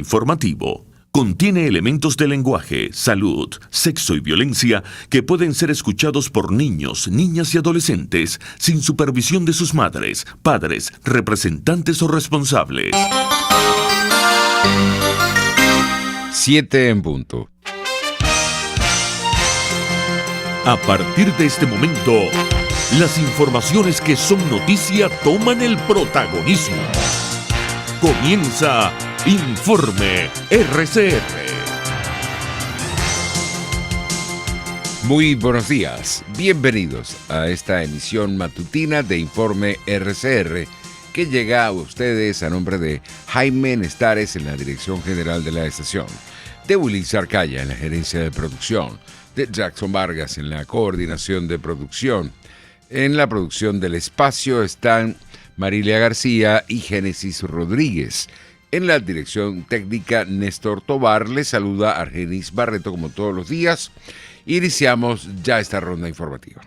Informativo. Contiene elementos de lenguaje, salud, sexo y violencia que pueden ser escuchados por niños, niñas y adolescentes sin supervisión de sus madres, padres, representantes o responsables. 7 en punto. A partir de este momento, las informaciones que son noticia toman el protagonismo. Comienza Informe RCR. Muy buenos días, bienvenidos a esta emisión matutina de Informe RCR que llega a ustedes a nombre de Jaime Nestares en la dirección general de la estación, de Willy Zarcaya en la gerencia de producción, de Jackson Vargas en la coordinación de producción. En la producción del espacio están Marilia García y Génesis Rodríguez. En la dirección técnica, Néstor Tobar. Les saluda Argenis Barreto como todos los días. Iniciamos ya esta ronda informativa.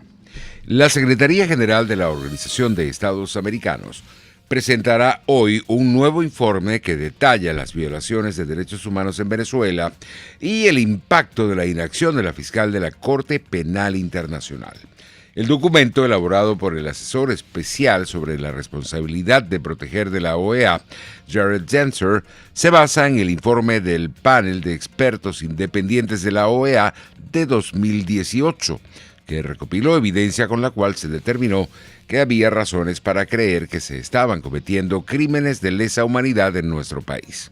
La Secretaría General de la Organización de Estados Americanos presentará hoy un nuevo informe que detalla las violaciones de derechos humanos en Venezuela y el impacto de la inacción de la fiscal de la Corte Penal Internacional. El documento, elaborado por el asesor especial sobre la responsabilidad de proteger de la OEA, Jared Genser, se basa en el informe del panel de expertos independientes de la OEA de 2018, que recopiló evidencia con la cual se determinó que había razones para creer que se estaban cometiendo crímenes de lesa humanidad en nuestro país.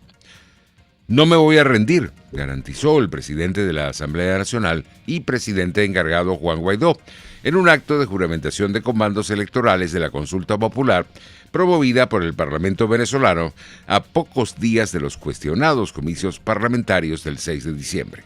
No me voy a rendir, garantizó el presidente de la Asamblea Nacional y presidente encargado Juan Guaidó, en un acto de juramentación de comandos electorales de la consulta popular promovida por el Parlamento venezolano a pocos días de los cuestionados comicios parlamentarios del 6 de diciembre.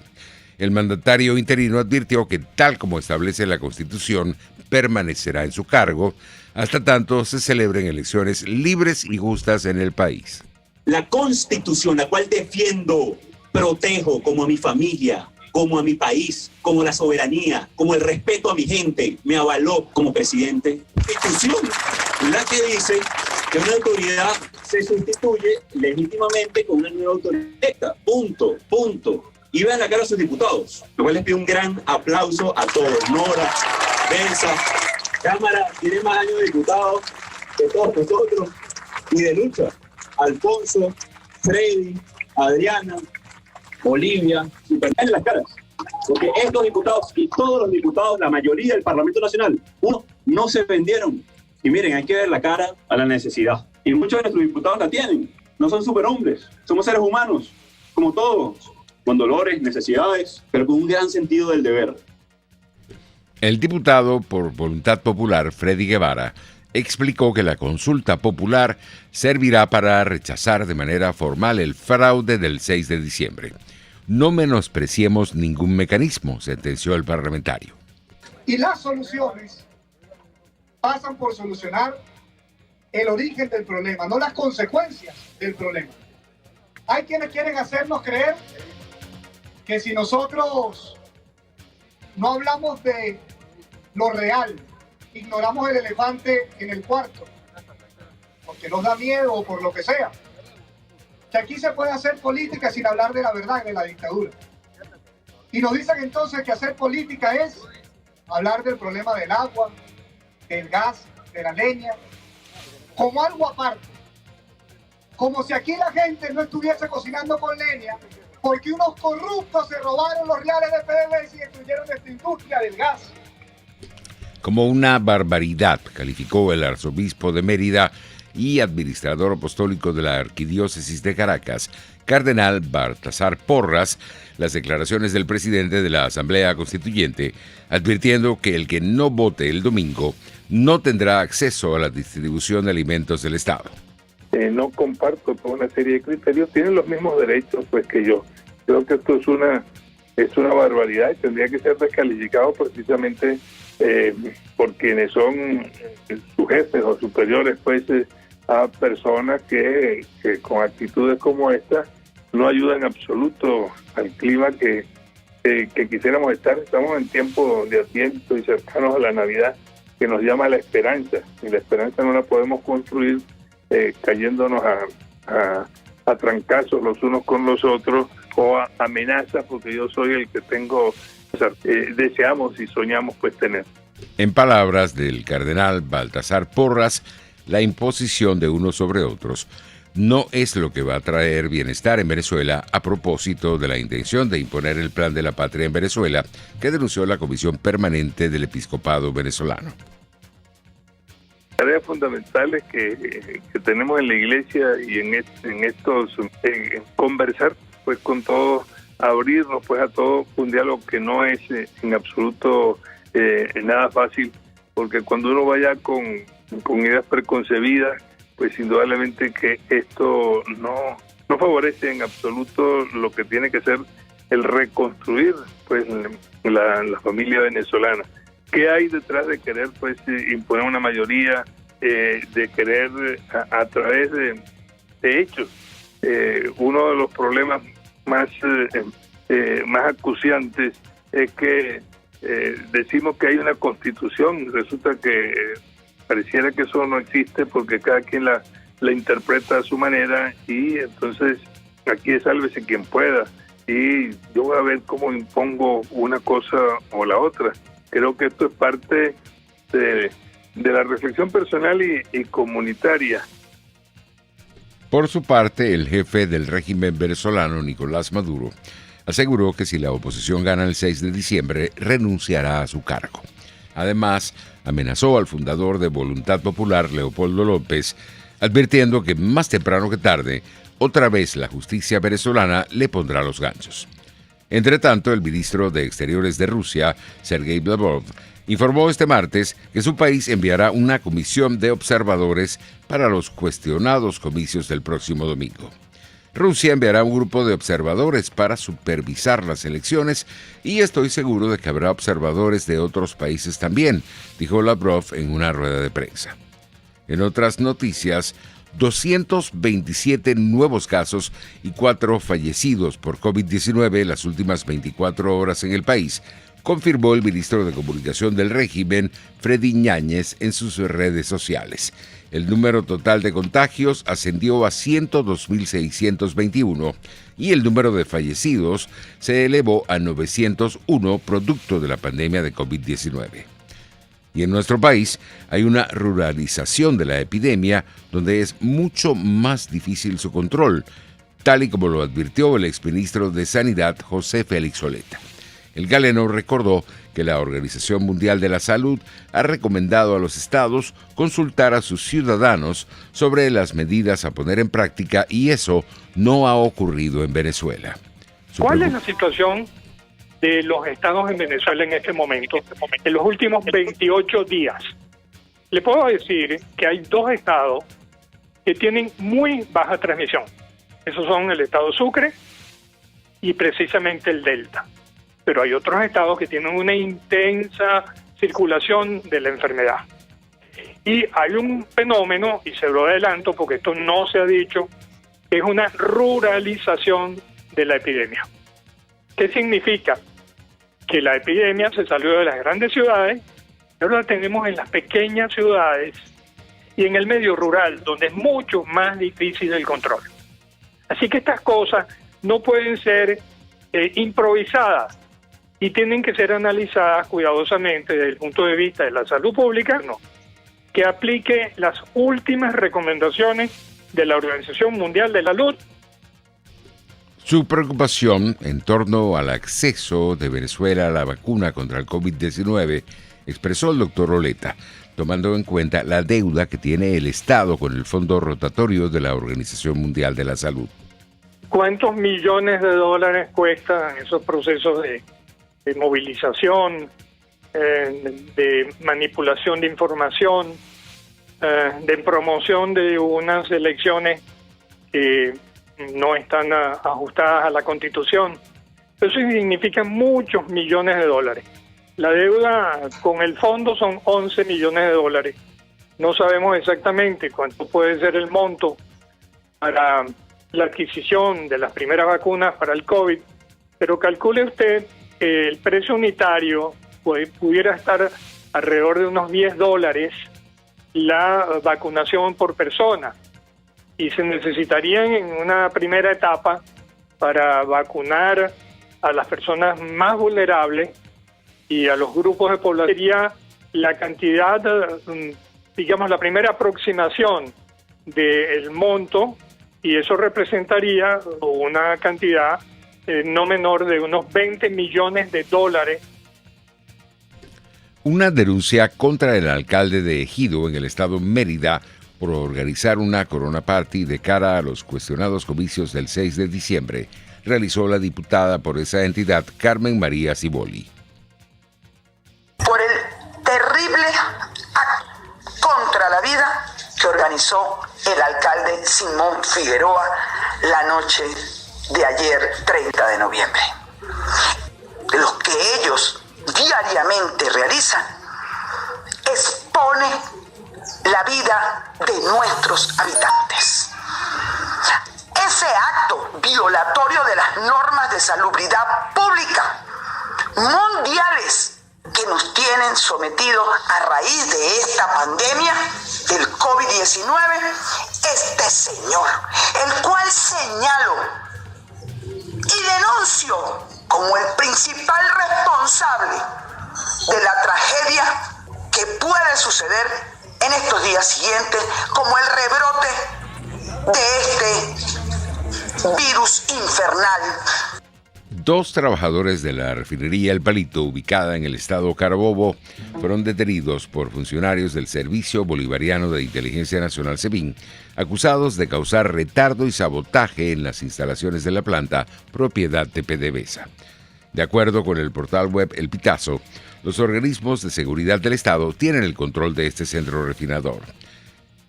El mandatario interino advirtió que, tal como establece la Constitución, permanecerá en su cargo hasta tanto se celebren elecciones libres y justas en el país. La Constitución, la cual defiendo, protejo como a mi familia, como a mi país, como la soberanía, como el respeto a mi gente, me avaló como presidente. Constitución, la que dice que una autoridad se sustituye legítimamente con una nueva autoridad electa. Punto. Y vean la cara a sus diputados, lo cual les pido un gran aplauso a todos. Nora, Benza, Cámara, tiene más años de diputado que todos nosotros, y de lucha. Alfonso, Freddy, Adriana, Olivia, en las caras. Porque estos diputados y todos los diputados, la mayoría del Parlamento Nacional, no se vendieron. Y miren, hay que ver la cara a la necesidad. Y muchos de nuestros diputados la tienen. No son superhombres, somos seres humanos, como todos, con dolores, necesidades, pero con un gran sentido del deber. El diputado por Voluntad Popular, Freddy Guevara, explicó que la consulta popular servirá para rechazar de manera formal el fraude del 6 de diciembre. No menospreciemos ningún mecanismo, sentenció el parlamentario. Y las soluciones pasan por solucionar el origen del problema, no las consecuencias del problema. Hay quienes quieren hacernos creer que si nosotros no hablamos de lo real, ignoramos el elefante en el cuarto, porque nos da miedo o por lo que sea, que aquí se puede hacer política sin hablar de la verdad de la dictadura. Y nos dicen entonces que hacer política es hablar del problema del agua, del gas, de la leña, como algo aparte. Como si aquí la gente no estuviese cocinando con leña, porque unos corruptos se robaron los reales de PDVSA y destruyeron esta industria del gas. Como una barbaridad, calificó el arzobispo de Mérida y administrador apostólico de la Arquidiócesis de Caracas, Cardenal Baltasar Porras, las declaraciones del presidente de la Asamblea Constituyente, advirtiendo que el que no vote el domingo no tendrá acceso a la distribución de alimentos del Estado. No comparto toda una serie de criterios, tienen los mismos derechos pues que yo. Creo que esto es una barbaridad y tendría que ser descalificado precisamente por quienes son sus jefes o superiores pues a personas que con actitudes como esta no ayudan en absoluto al clima que quisiéramos estar. Estamos en tiempo de Adviento y cercanos a la Navidad, que nos llama a la esperanza, y la esperanza no la podemos construir cayéndonos a a trancazos los unos con los otros o a amenazas, porque yo soy el que tengo, deseamos y soñamos pues tener. En palabras del cardenal Baltasar Porras, la imposición de unos sobre otros no es lo que va a traer bienestar en Venezuela, a propósito de la intención de imponer el Plan de la Patria en Venezuela que denunció la Comisión Permanente del Episcopado Venezolano. Tareas fundamentales que tenemos en la Iglesia y en estos conversar pues con todos, abrirnos pues a todo, un diálogo que no es en absoluto nada fácil, porque cuando uno vaya con ideas preconcebidas, pues indudablemente que esto no favorece en absoluto lo que tiene que ser el reconstruir pues la familia venezolana. ¿Qué hay detrás de querer pues imponer una mayoría, de querer a través de hechos? Uno de los problemas más acuciantes es que decimos que hay una constitución, resulta que pareciera que eso no existe porque cada quien la interpreta a su manera, y entonces aquí es sálvese quien pueda, y yo voy a ver cómo impongo una cosa o la otra. Creo que esto es parte de la reflexión personal y comunitaria. Por su parte, el jefe del régimen venezolano, Nicolás Maduro, aseguró que si la oposición gana el 6 de diciembre, renunciará a su cargo. Además, amenazó al fundador de Voluntad Popular, Leopoldo López, advirtiendo que más temprano que tarde, otra vez la justicia venezolana le pondrá los ganchos. Entre tanto, el ministro de Exteriores de Rusia, Sergei Lavrov, informó este martes que su país enviará una comisión de observadores para los cuestionados comicios del próximo domingo. Rusia enviará un grupo de observadores para supervisar las elecciones y estoy seguro de que habrá observadores de otros países también, dijo Lavrov en una rueda de prensa. En otras noticias, 227 nuevos casos y 4 fallecidos por COVID-19 en las últimas 24 horas en el país, confirmó el ministro de Comunicación del régimen, Freddy Ñáñez, en sus redes sociales. El número total de contagios ascendió a 102.621 y el número de fallecidos se elevó a 901 producto de la pandemia de COVID-19. Y en nuestro país hay una ruralización de la epidemia donde es mucho más difícil su control, tal y como lo advirtió el exministro de Sanidad, José Félix Oleta. El galeno recordó que la Organización Mundial de la Salud ha recomendado a los estados consultar a sus ciudadanos sobre las medidas a poner en práctica y eso no ha ocurrido en Venezuela. ¿Cuál es la situación de los estados en Venezuela en este momento, en los últimos 28 días? Le puedo decir que hay 2 estados que tienen muy baja transmisión. Esos son el estado Sucre y precisamente el Delta. Pero hay otros estados que tienen una intensa circulación de la enfermedad. Y hay un fenómeno, y se lo adelanto porque esto no se ha dicho, que es una ruralización de la epidemia. ¿Qué significa? Que la epidemia se salió de las grandes ciudades, pero la tenemos en las pequeñas ciudades y en el medio rural, donde es mucho más difícil el control. Así que estas cosas no pueden ser improvisadas y tienen que ser analizadas cuidadosamente desde el punto de vista de la salud pública, que aplique las últimas recomendaciones de la Organización Mundial de la Salud. Su preocupación en torno al acceso de Venezuela a la vacuna contra el COVID-19 expresó el doctor Oleta, tomando en cuenta la deuda que tiene el Estado con el fondo rotatorio de la Organización Mundial de la Salud. ¿Cuántos millones de dólares cuestan esos procesos de movilización, de manipulación de información, de promoción de unas elecciones que no están ajustadas a la Constitución? Eso significa muchos millones de dólares. La deuda con el fondo son 11 millones de dólares. No sabemos exactamente cuánto puede ser el monto para la adquisición de las primeras vacunas para el COVID, pero calcule usted que el precio unitario pudiera estar alrededor de unos $10 la vacunación por persona. y se necesitarían en una primera etapa para vacunar a las personas más vulnerables y a los grupos de población. Sería la cantidad, digamos, la primera aproximación del monto, y eso representaría una cantidad no menor de unos $20 millones. Una denuncia contra el alcalde de Ejido en el estado Mérida por organizar una Corona Party de cara a los cuestionados comicios del 6 de diciembre, realizó la diputada por esa entidad, Carmen María Ciboli. Por el terrible acto contra la vida que organizó el alcalde Simón Figueroa la noche de ayer, 30 de noviembre. Lo que ellos diariamente realizan expone la vida de nuestros habitantes. Ese acto violatorio de las normas de salubridad pública mundiales que nos tienen sometidos a raíz de esta pandemia del COVID-19, este señor, el cual señalo y denuncio como el principal responsable de la tragedia que puede suceder en estos días siguientes, como el rebrote de este virus infernal. 2 trabajadores de la refinería El Palito, ubicada en el estado Carabobo, fueron detenidos por funcionarios del Servicio Bolivariano de Inteligencia Nacional SEBIN, acusados de causar retardo y sabotaje en las instalaciones de la planta, propiedad de PDVSA. De acuerdo con el portal web El Pitazo, los organismos de seguridad del Estado tienen el control de este centro refinador.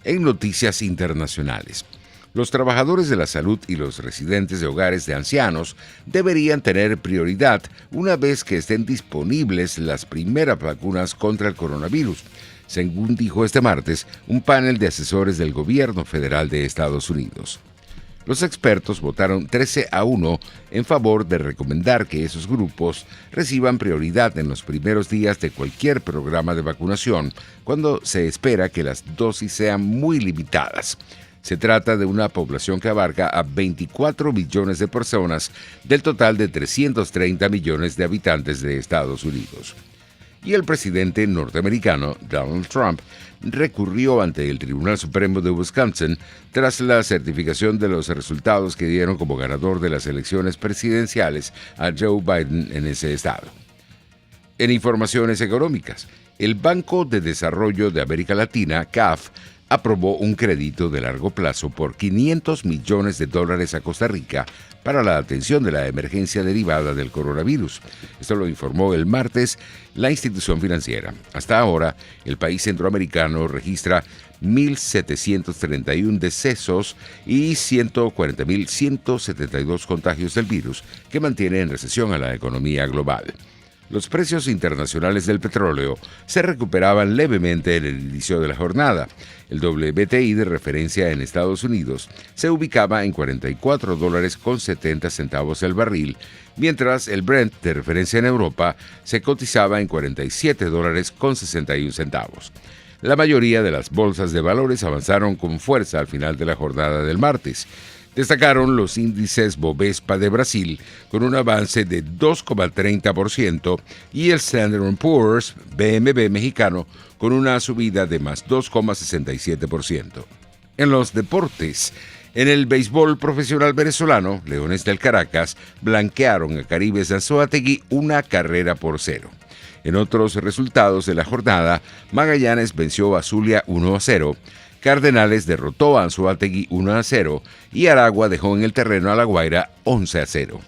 En noticias internacionales, los trabajadores de la salud y los residentes de hogares de ancianos deberían tener prioridad una vez que estén disponibles las primeras vacunas contra el coronavirus, según dijo este martes un panel de asesores del gobierno federal de Estados Unidos. Los expertos votaron 13-1 en favor de recomendar que esos grupos reciban prioridad en los primeros días de cualquier programa de vacunación, cuando se espera que las dosis sean muy limitadas. Se trata de una población que abarca a 24 millones de personas del total de 330 millones de habitantes de Estados Unidos. Y el presidente norteamericano, Donald Trump, recurrió ante el Tribunal Supremo de Wisconsin tras la certificación de los resultados que dieron como ganador de las elecciones presidenciales a Joe Biden en ese estado. En informaciones económicas, el Banco de Desarrollo de América Latina, CAF, aprobó un crédito de largo plazo por $500 millones a Costa Rica para la atención de la emergencia derivada del coronavirus. Esto lo informó el martes la institución financiera. Hasta ahora, el país centroamericano registra 1.731 decesos y 140.172 contagios del virus, que mantiene en recesión a la economía global. Los precios internacionales del petróleo se recuperaban levemente en el inicio de la jornada. El WTI de referencia en Estados Unidos se ubicaba en $44.70 el barril, mientras el Brent de referencia en Europa se cotizaba en $47.61. La mayoría de las bolsas de valores avanzaron con fuerza al final de la jornada del martes. Destacaron los índices Bovespa de Brasil con un avance de 2,30% y el Standard & Poor's BMB mexicano con una subida de más 2,67%. En los deportes, en el béisbol profesional venezolano, Leones del Caracas blanquearon a Caribes de Anzoátegui 1-0. En otros resultados de la jornada, Magallanes venció a Zulia 1-0, Cardenales derrotó a Anzoátegui 1-0 y Aragua dejó en el terreno a La Guaira 11-0.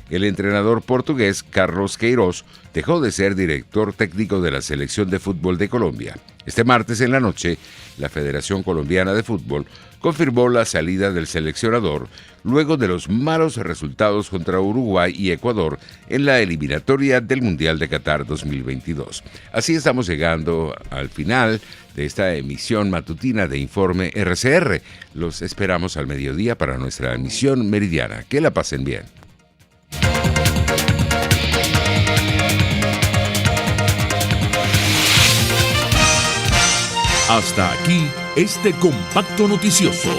El entrenador portugués Carlos Queiroz dejó de ser director técnico de la Selección de Fútbol de Colombia. Este martes en la noche, la Federación Colombiana de Fútbol confirmó la salida del seleccionador luego de los malos resultados contra Uruguay y Ecuador en la eliminatoria del Mundial de Qatar 2022. Así estamos llegando al final de esta emisión matutina de Informe RCR. Los esperamos al mediodía para nuestra emisión meridiana. Que la pasen bien. Hasta aquí este compacto noticioso.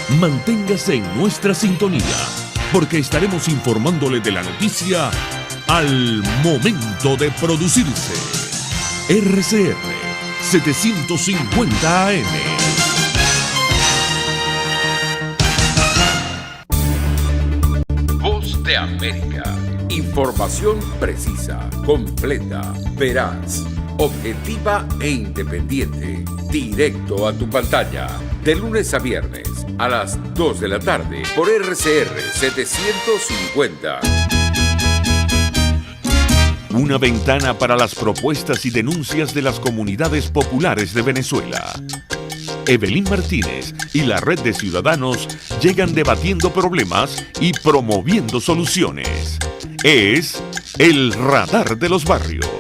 Manténgase en nuestra sintonía, porque estaremos informándole de la noticia al momento de producirse. RCR 750 AM. Voz de América. Información precisa, completa, veraz, objetiva e independiente. Directo a tu pantalla. De lunes a viernes a las 2 de la tarde por RCR 750. Una ventana para las propuestas y denuncias de las comunidades populares de Venezuela. Evelyn Martínez y la Red de Ciudadanos llegan debatiendo problemas y promoviendo soluciones. Es el Radar de los Barrios.